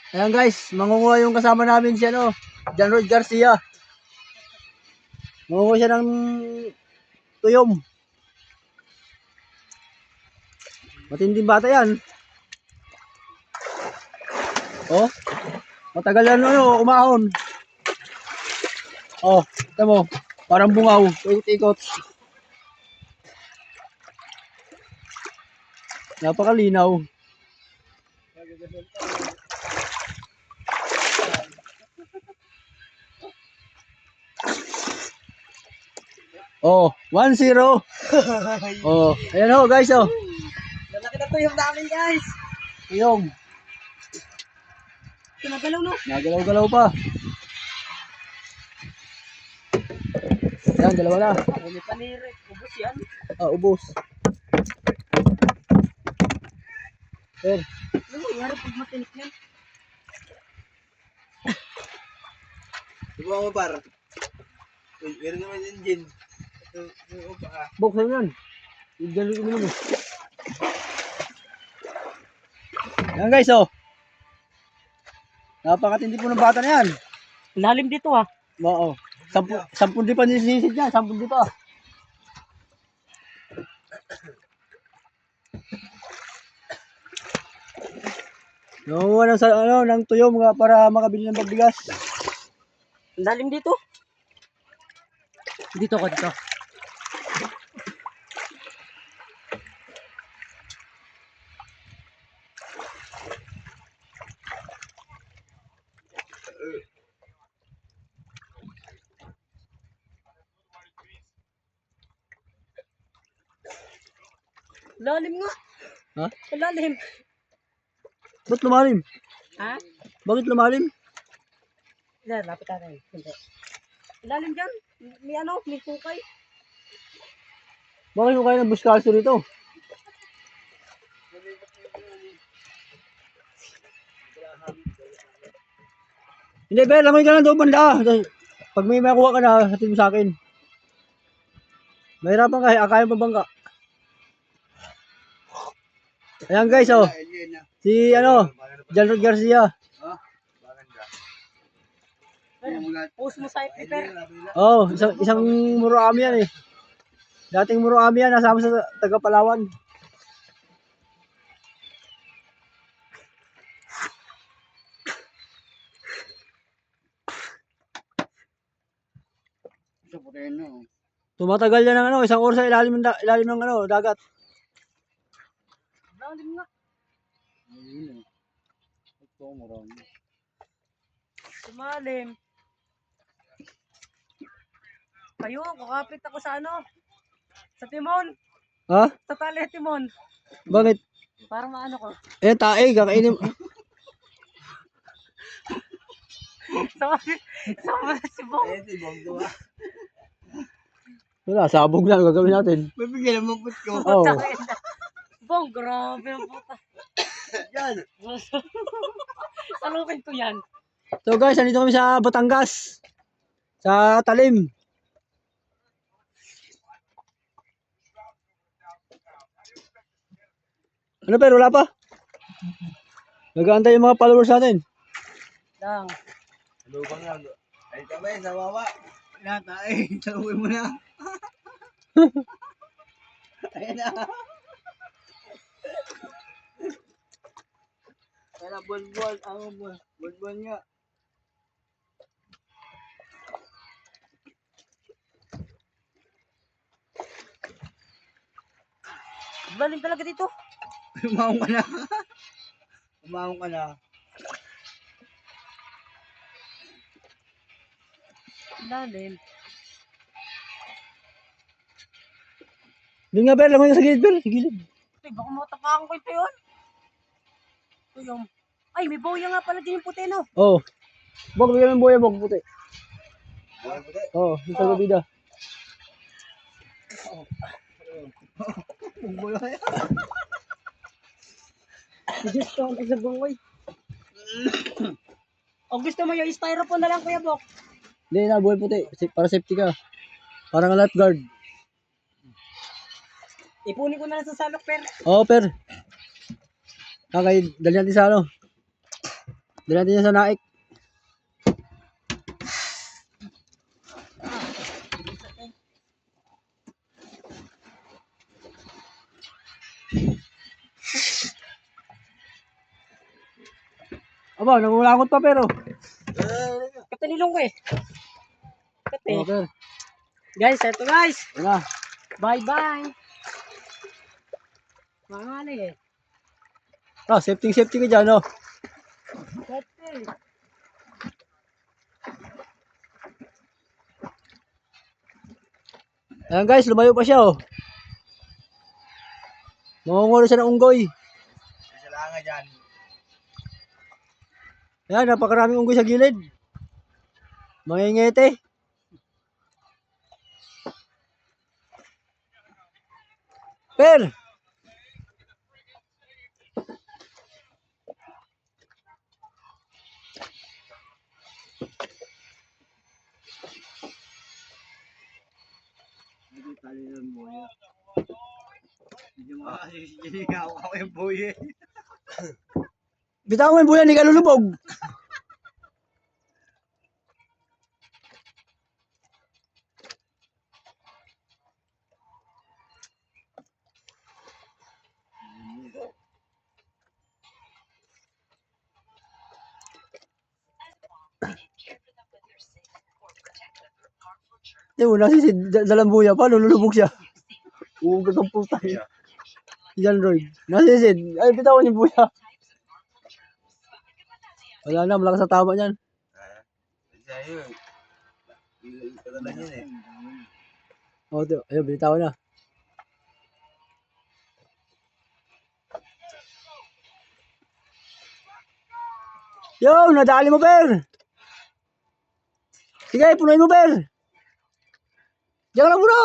Ayan guys, mangunguha yung kasama namin si John Rod Garcia. Mangunguha siya ng tuyom. Matinding bata yan. Oh, matagal yan umahon. Oh, ito mo, parang bungaw, ikot-ikot. Napakalinaw. Oh, 1-0. Oh, ayan ho guys oh. Lalaki na tuyong namin guys. Tuyom. Pinagalaw no? Nagalaw-galaw pa. Ayan, dalawa na. May panire. Ubus yan. Ah, ubos. Sir, Ano nangyari pag matinik yan? Subukan mo par. Meron naman yung gin. buksan yan. Igalo mo mo. Ayan guys oh. Napakatindi po ng bata na yan. Lalim dito ah. Oo. 10 di pa nisisid niya, 10 di pa. Nangunguha ng tuyo mga para makabili ng pagbigas. Lalim dito. Dito ko dito. Lalim nga. Ha? Lalim. Ba't lumalim? Ha? Bakit lumalim? Yan, lapit tayo. Hindi. Lalim dyan. May kukay. Bakit mo kayo ng buskalso rito? Hindi, Ber, lamoy ka lang doon banda. Pag may makuha ka na, hatid mo sa akin. Mahirapan ka, akayin pa bangka. Ayan guys, oh. Si John Rod Garcia. Push mo sa prepare. Oh, isang Muroami yan eh. Dating Muroami yan, nasama sa taga Palawan. Tumatagal yan ng isang oras sa ilalim ng dagat. Lalim nga. Sumalim. Kayo, kakapit ako sa sa timon. Ha? Sa tali timon. Bakit? Para maano ko. Eh, tae, kakainin. Sama si Bong. Wala, sabog na, gagawin natin. Bibigyan mo put ko. Oh. Bong, grabe ang puta. Yan. Salukin ko yan. So guys, nandito kami sa Batangas. Sa Talim. Ano pero wala pa? Nag-aantay yung mga followers natin. Lang. Lubang lang. Ay kami, sa wawa. Nata eh, saluhin mo na. Ayan na. Ayan na, buwan-buwan. Ang buwan-buwan nga. Lalim talaga dito. Umahong ka na. Umahong ka na. Lalim. Hindi nga Ber, laman sa gilid Ber, sa gilid. Ay, baka matapakan ko ito yun. Ito yung... Ay, may boya nga pala din yung puti, no? Oh. Bok, bigyan mo yung boya, bok, puti. Oh, yung sa gabida. Gusto ko sa bungoy. O gusto mo yung styrofoam na lang, Kuya Bok? Hindi na, buhay puti. Para safety ka. Parang lifeguard. Ipunin ko na lang sa salok, Per. Oo, Per. Okay, dali natin sa Dala natin yan sa naik. Aba, nangulangot pa pero. Katanilong ko eh. Kate. Okay. Guys, eto guys. Yan na. Bye-bye. Mahali eh. Ah, safety ka dyan, no? Kate. Ayan guys, lumayo pa siya, oh. Mangungulo siya ng unggoy. Isa lang nga dyan. Ayan, napakaraming unggoy sa gilid. Mangingete. Per! Sinigaw ako yung buye. Bitawan mo yung buyan, hindi ka lulubog. Yung una si dalang buya pa, lulubog siya. Uugag ang puta. Yan, Roy. Nasisid. Ay, bitawan yung buya. Wala na, malakas sa tama niyan. Isa yun. Katala yun eh. O, ayun, binitawan na. Yo, nadali mo, Per! Sige, punuin mo, Per! Diyan ka lang muna!